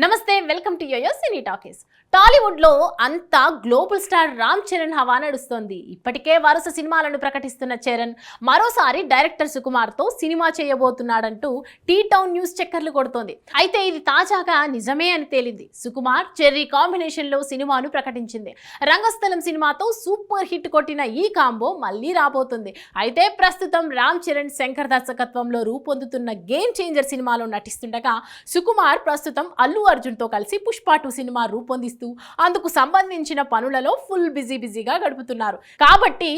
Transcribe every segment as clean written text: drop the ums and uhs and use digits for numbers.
నమస్తే, welcome to Yoyo cine talkies. Tollywood లో అంతా గ్లోబల్ స్టార్ రామ్ చరణ్ హవా నడుస్తోంది. ఇప్పటికే వరుస సినిమాలను ప్రకటిస్తున్న చరణ్ మరోసారి డైరెక్టర్ సుకుమార్ తో సినిమా చేయబోతున్నాడంటూ టీ టౌన్ న్యూస్ చక్కర్లు కొడుతోంది. అయితే ఇది తాజాగా నిజమే అని తేలింది. సుకుమార్ చెర్రీ కాంబినేషన్ లో సినిమాను ప్రకటించింది. రంగస్థలం సినిమాతో సూపర్ హిట్ కొట్టిన ఈ కాంబో మళ్ళీ రాబోతుంది. అయితే ప్రస్తుతం రామ్ చరణ్ శంకర్ దర్శకత్వంలో రూపొందుతున్న గేమ్ చేంజర్ సినిమాలో నటిస్తుండగా సుకుమార్ ప్రస్తుతం అల్లు అర్జున్ తో కలిసి పుష్ప 2 సినిమా రూపొందిస్తూ అందుకు సంబంధించిన పనులలో ఫుల్ బిజీగా గడుపుతున్నారు. కాబట్టి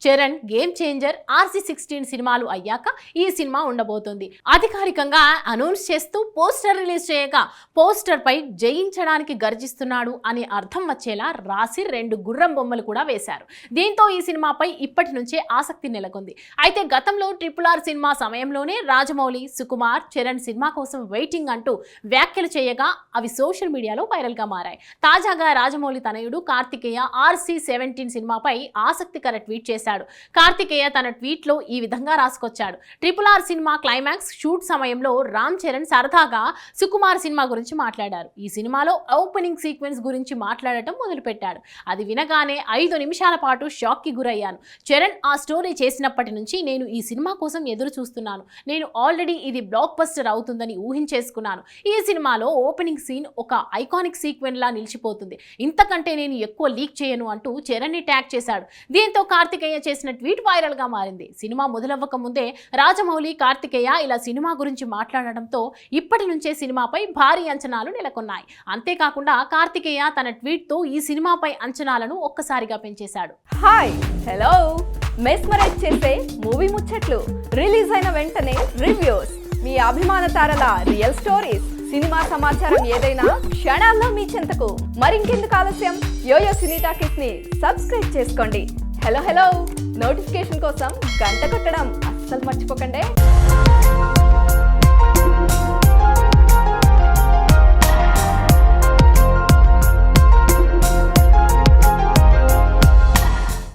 చరణ్ గేమ్ చేంజర్, RC16 సినిమాలు అయ్యాక ఈ సినిమా ఉండబోతోంది. అధికారికంగా అనౌన్స్ చేస్తూ పోస్టర్ రిలీజ్ చేయగా పోస్టర్ పై జయించడానికి గర్జిస్తున్నాడు అని అర్థం వచ్చేలా రాసి 2 గుర్రం బొమ్మలు కూడా వేశారు. దీంతో ఈ సినిమాపై ఇప్పటి నుంచే ఆసక్తి నెలకొంది. అయితే గతంలో RRR సినిమా సమయంలోనే రాజమౌళి, సుకుమార్, చరణ్ సినిమా కోసం వెయిటింగ్ అంటూ వ్యాఖ్యలు చేయగా అవి సోషల్ మీడియాలో వైరల్ గా మారాయి. తాజాగా రాజమౌళి తనయుడు కార్తికేయ RC17 సినిమాపై ఆసక్తికర ట్వీట్ చేశాడు. కార్తికేయ తన ట్వీట్ లో ఈ విధంగా రాసుకొచ్చాడు. RRR సినిమా క్లైమాక్స్ షూట్ సమయంలో రామ్ చరణ్ సరదాగా సుకుమార్ సినిమా గురించి మాట్లాడారు. ఈ సినిమాలో ఓపెనింగ్ సీక్వెన్స్ గురించి మాట్లాడటం మొదలుపెట్టాడు. అది వినగానే 5 నిమిషాల పాటు షాక్ కి గురయ్యాను. చరణ్ ఆ స్టోరీ చేసినప్పటి నుంచి నేను ఈ సినిమా కోసం ఎదురు చూస్తున్నాను. నేను ఆల్రెడీ ఇది బ్లాక్ బస్టర్ అవుతుందని ఊహించేసుకున్నాను. ఈ సినిమాలో ఓపెనింగ్ సీన్ ఒక ఐకానిక్ సీక్వెన్స్ లా నిలిచిపోతుంది. ఇంతకంటే నేను ఎక్కువ లీక్ చేయను అంటూ చరణ్ ని ట్యాగ్ చేశాడు. దీంతో కార్తికేయ చేసిన ట్వీట్ వైరల్ గా మారింది. సినిమా మొదలవ్వక ముందే రాజమౌళి, కార్తికేయ ఇలా సినిమా గురించి మాట్లాడడంతో ఇప్పటి నుంచే సినిమాపై భారీ అంచనాలు నెలకొన్నాయి. అంతేకాకుండా కార్తికేయ తన ట్వీట్ తో ఈ సినిమాపై అంచనాలను ఒక్కసారిగా పెంచేశాడు. హాయ్, హలో, మెస్మరైజ్ చేసే మూవీ ముచ్చట్లు, రిలీజ్ అయిన వెంటనే రివ్యూస్, మీ అభిమాన తారల రియల్ స్టోరీస్, సినిమా సమాచారం ఏదైనా క్షణాల్లో మీ చెంతకు. మరింకెందుకు ఆలస్యం, యోయో సినీ టాకీస్ ని సబ్స్క్రైబ్ చేసుకోండి. హలో, నోటిఫికేషన్ కోసం గంట కొట్టడం అస్సలు మర్చిపోకండి.